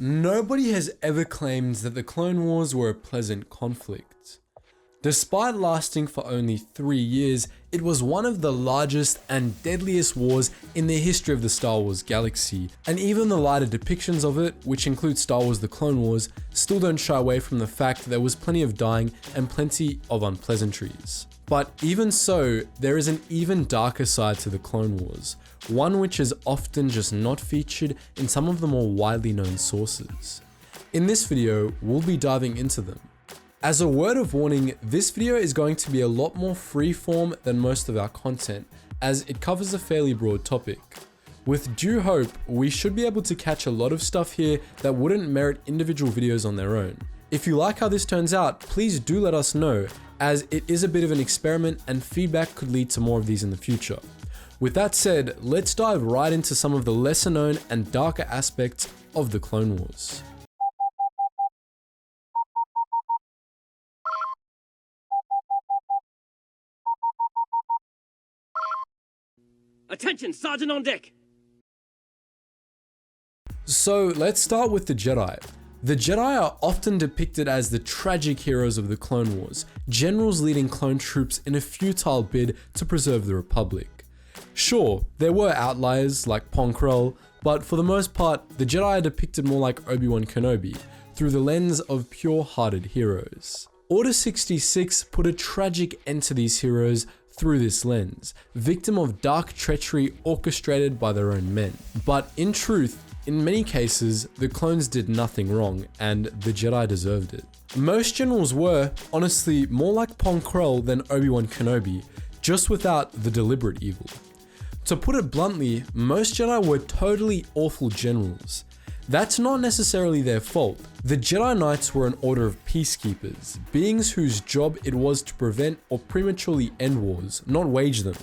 Nobody has ever claimed that the Clone Wars were a pleasant conflict. Despite lasting for only 3 years, it was one of the largest and deadliest wars in the history of the Star Wars galaxy, and even the lighter depictions of it, which include Star Wars The Clone Wars, still don't shy away from the fact that there was plenty of dying and plenty of unpleasantries. But even so, there is an even darker side to the Clone Wars, one which is often just not featured in some of the more widely known sources. In this video, we'll be diving into them. As a word of warning, this video is going to be a lot more freeform than most of our content, as it covers a fairly broad topic. With due hope, we should be able to catch a lot of stuff here that wouldn't merit individual videos on their own. If you like how this turns out, please do let us know, as it is a bit of an experiment and feedback could lead to more of these in the future. With that said, let's dive right into some of the lesser known and darker aspects of the Clone Wars. Attention, Sergeant on deck! So let's start with the Jedi. The Jedi are often depicted as the tragic heroes of the Clone Wars, generals leading clone troops in a futile bid to preserve the Republic. Sure, there were outliers like Pong Krell, but for the most part, the Jedi are depicted more like Obi-Wan Kenobi, through the lens of pure-hearted heroes. Order 66 put a tragic end to these heroes through this lens, victim of dark treachery orchestrated by their own men. But in truth, in many cases, the clones did nothing wrong, and the Jedi deserved it. Most generals were, honestly, more like Pong Krell than Obi-Wan Kenobi, just without the deliberate evil. To put it bluntly, most Jedi were totally awful generals. That's not necessarily their fault. The Jedi Knights were an order of peacekeepers, beings whose job it was to prevent or prematurely end wars, not wage them.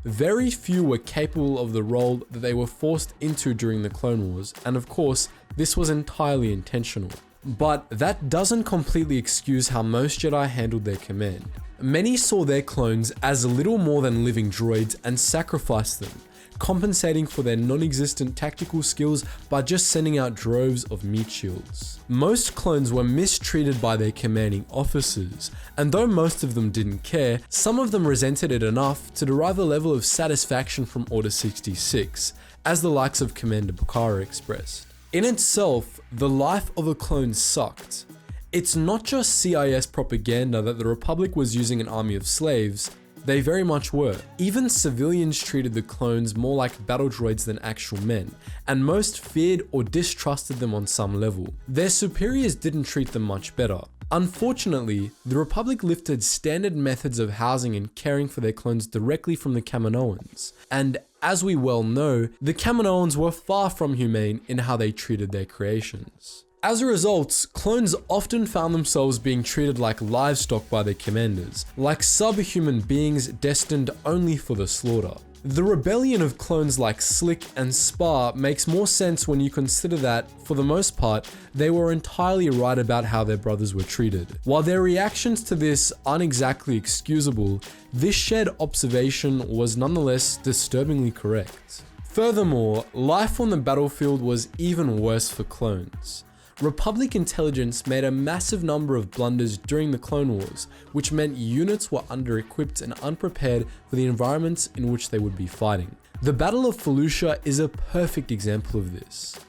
Very few were capable of the role that they were forced into during the Clone Wars, and of course, this was entirely intentional. But that doesn't completely excuse how most Jedi handled their command. Many saw their clones as little more than living droids and sacrificed them, compensating for their non-existent tactical skills by just sending out droves of meat shields. Most clones were mistreated by their commanding officers, and though most of them didn't care, some of them resented it enough to derive a level of satisfaction from Order 66, as the likes of Commander Bukhara expressed. In itself, the life of a clone sucked. It's not just CIS propaganda that the Republic was using an army of slaves. They very much were. Even civilians treated the clones more like battle droids than actual men, and most feared or distrusted them on some level. Their superiors didn't treat them much better. Unfortunately, the Republic lifted standard methods of housing and caring for their clones directly from the Kaminoans, and as we well know, the Kaminoans were far from humane in how they treated their creations. As a result, clones often found themselves being treated like livestock by their commanders, like subhuman beings destined only for the slaughter. The rebellion of clones like Slick and Spar makes more sense when you consider that, for the most part, they were entirely right about how their brothers were treated. While their reactions to this aren't exactly excusable, this shared observation was nonetheless disturbingly correct. Furthermore, life on the battlefield was even worse for clones. Republic intelligence made a massive number of blunders during the Clone Wars, which meant units were under-equipped and unprepared for the environments in which they would be fighting. The Battle of Felucia is a perfect example of this.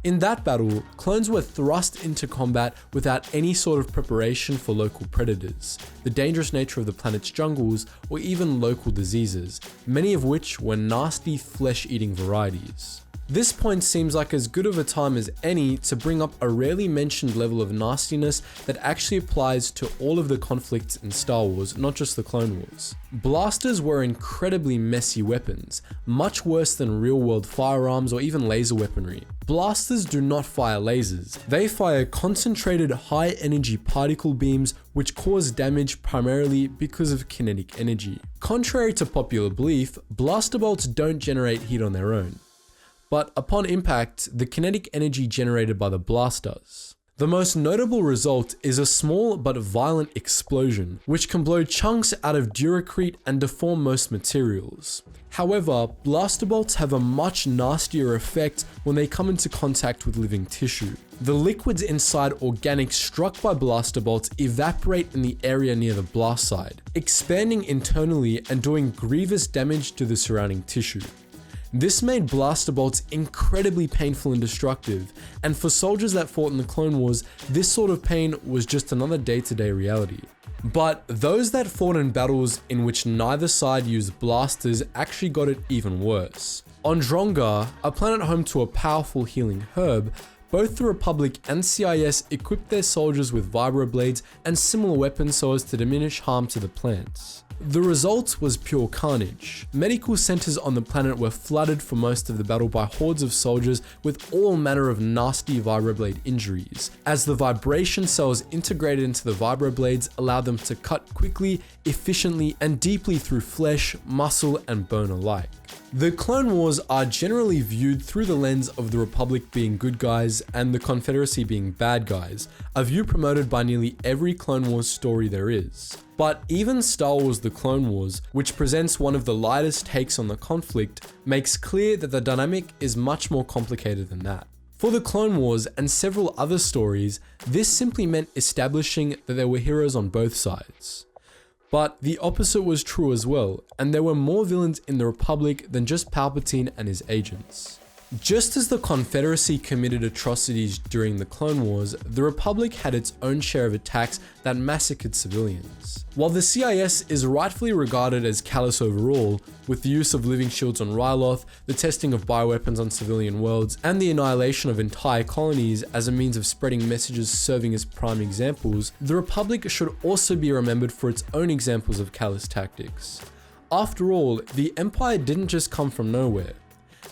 In that battle, clones were thrust into combat without any sort of preparation for local predators, the dangerous nature of the planet's jungles, or even local diseases, many of which were nasty flesh-eating varieties. This point seems like as good of a time as any to bring up a rarely mentioned level of nastiness that actually applies to all of the conflicts in Star Wars, not just the Clone Wars. Blasters were incredibly messy weapons, much worse than real-world firearms or even laser weaponry. Blasters do not fire lasers, they fire concentrated high-energy particle beams which cause damage primarily because of kinetic energy. Contrary to popular belief, blaster bolts don't generate heat on their own. But upon impact, the kinetic energy generated by the blast does. The most notable result is a small but violent explosion, which can blow chunks out of duracrete and deform most materials. However, blaster bolts have a much nastier effect when they come into contact with living tissue. The liquids inside organics struck by blaster bolts evaporate in the area near the blast site, expanding internally and doing grievous damage to the surrounding tissue. This made blaster bolts incredibly painful and destructive, and for soldiers that fought in the Clone Wars, this sort of pain was just another day-to-day reality. But those that fought in battles in which neither side used blasters actually got it even worse. On Drongar, a planet home to a powerful healing herb, both the Republic and CIS equipped their soldiers with Vibra Blades and similar weapons so as to diminish harm to the plants. The result was pure carnage. Medical centers on the planet were flooded for most of the battle by hordes of soldiers with all manner of nasty Vibra Blade injuries, as the vibration cells integrated into the Vibra Blades allowed them to cut quickly, efficiently, and deeply through flesh, muscle, and bone alike. The Clone Wars are generally viewed through the lens of the Republic being good guys and the Confederacy being bad guys, a view promoted by nearly every Clone Wars story there is. But even Star Wars The Clone Wars, which presents one of the lightest takes on the conflict, makes clear that the dynamic is much more complicated than that. For the Clone Wars and several other stories, this simply meant establishing that there were heroes on both sides. But the opposite was true as well, and there were more villains in the Republic than just Palpatine and his agents. Just as the Confederacy committed atrocities during the Clone Wars, the Republic had its own share of attacks that massacred civilians. While the CIS is rightfully regarded as callous overall, with the use of living shields on Ryloth, the testing of bioweapons on civilian worlds, and the annihilation of entire colonies as a means of spreading messages serving as prime examples, the Republic should also be remembered for its own examples of callous tactics. After all, the Empire didn't just come from nowhere,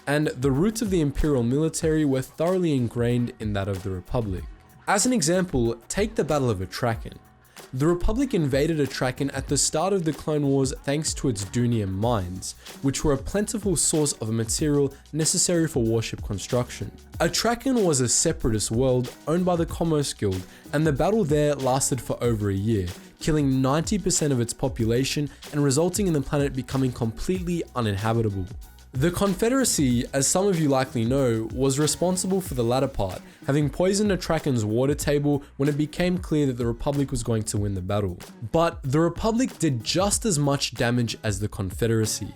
and the roots of the Imperial military were thoroughly ingrained in that of the Republic. As an example, take the Battle of TRACON. The Republic invaded TRACON at the start of the Clone Wars thanks to its Dunium mines, which were a plentiful source of material necessary for warship construction. TRACON was a separatist world owned by the Commerce Guild, and the battle there lasted for over a year, killing 90% of its population and resulting in the planet becoming completely uninhabitable. The Confederacy, as some of you likely know, was responsible for the latter part, having poisoned TRACON's water table when it became clear that the Republic was going to win the battle. But the Republic did just as much damage as the Confederacy.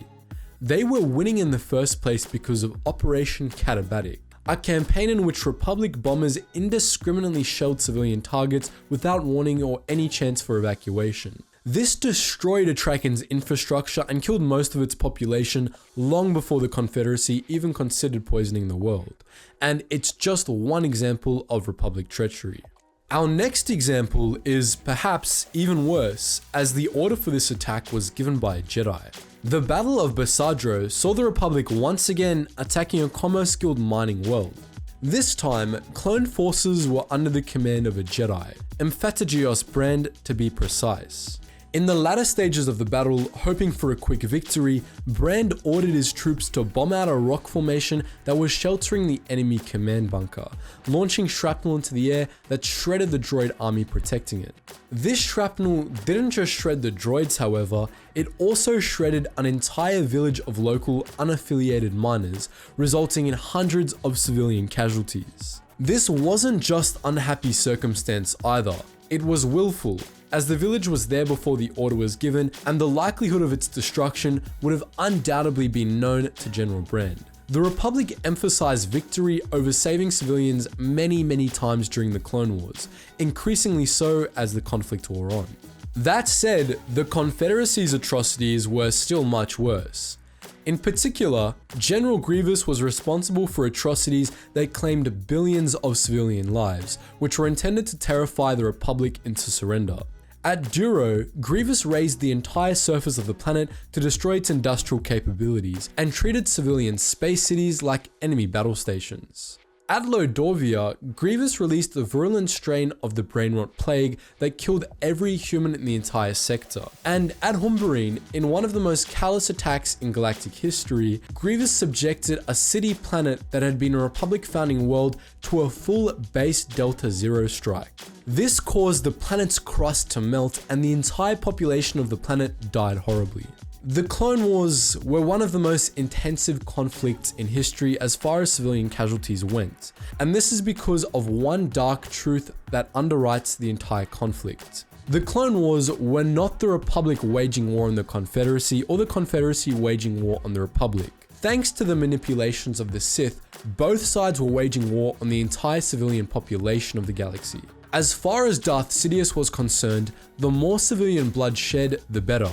They were winning in the first place because of Operation Katabatic, a campaign in which Republic bombers indiscriminately shelled civilian targets without warning or any chance for evacuation. This destroyed TRACON's infrastructure and killed most of its population long before the Confederacy even considered poisoning the world. And it's just one example of Republic treachery. Our next example is perhaps even worse, as the order for this attack was given by a Jedi. The Battle of Basadro saw the Republic once again attacking a Commerce Guild mining world. This time, clone forces were under the command of a Jedi, Emphatigios Brand to be precise. In the latter stages of the battle, hoping for a quick victory, Brand ordered his troops to bomb out a rock formation that was sheltering the enemy command bunker, launching shrapnel into the air that shredded the droid army protecting it. This shrapnel didn't just shred the droids, however, it also shredded an entire village of local unaffiliated miners, resulting in hundreds of civilian casualties. This wasn't just unhappy circumstance either, it was willful, as the village was there before the order was given, and the likelihood of its destruction would have undoubtedly been known to General Brand. The Republic emphasized victory over saving civilians many times during the Clone Wars, increasingly so as the conflict wore on. That said, the Confederacy's atrocities were still much worse. In particular, General Grievous was responsible for atrocities that claimed billions of civilian lives, which were intended to terrify the Republic into surrender. At Duro, Grievous razed the entire surface of the planet to destroy its industrial capabilities and treated civilian space cities like enemy battle stations. At Lodorvia, Grievous released the virulent strain of the brain-rot plague that killed every human in the entire sector. And at Humberine, in one of the most callous attacks in galactic history, Grievous subjected a city planet that had been a Republic founding world to a full base Delta Zero strike. This caused the planet's crust to melt and the entire population of the planet died horribly. The Clone Wars were one of the most intensive conflicts in history as far as civilian casualties went, and this is because of one dark truth that underwrites the entire conflict. The Clone Wars were not the Republic waging war on the Confederacy or the Confederacy waging war on the Republic. Thanks to the manipulations of the Sith, both sides were waging war on the entire civilian population of the galaxy. As far as Darth Sidious was concerned, the more civilian blood shed, the better.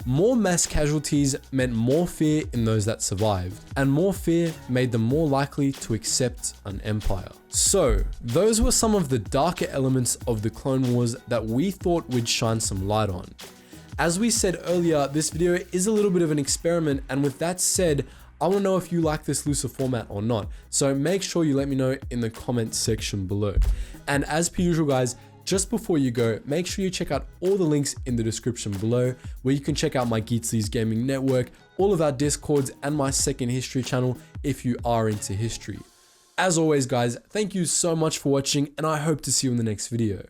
More mass casualties meant more fear in those that survived, and more fear made them more likely to accept an empire. So, those were some of the darker elements of the Clone Wars that we thought we'd shine some light on. As we said earlier, this video is a little bit of an experiment, and with that said, I want to know if you like this looser format or not, so make sure you let me know in the comment section below. And as per usual guys, just before you go, make sure you check out all the links in the description below, where you can check out my Geetsly's gaming network, all of our discords, and my second history channel if you are into history. As always guys, thank you so much for watching, and I hope to see you in the next video.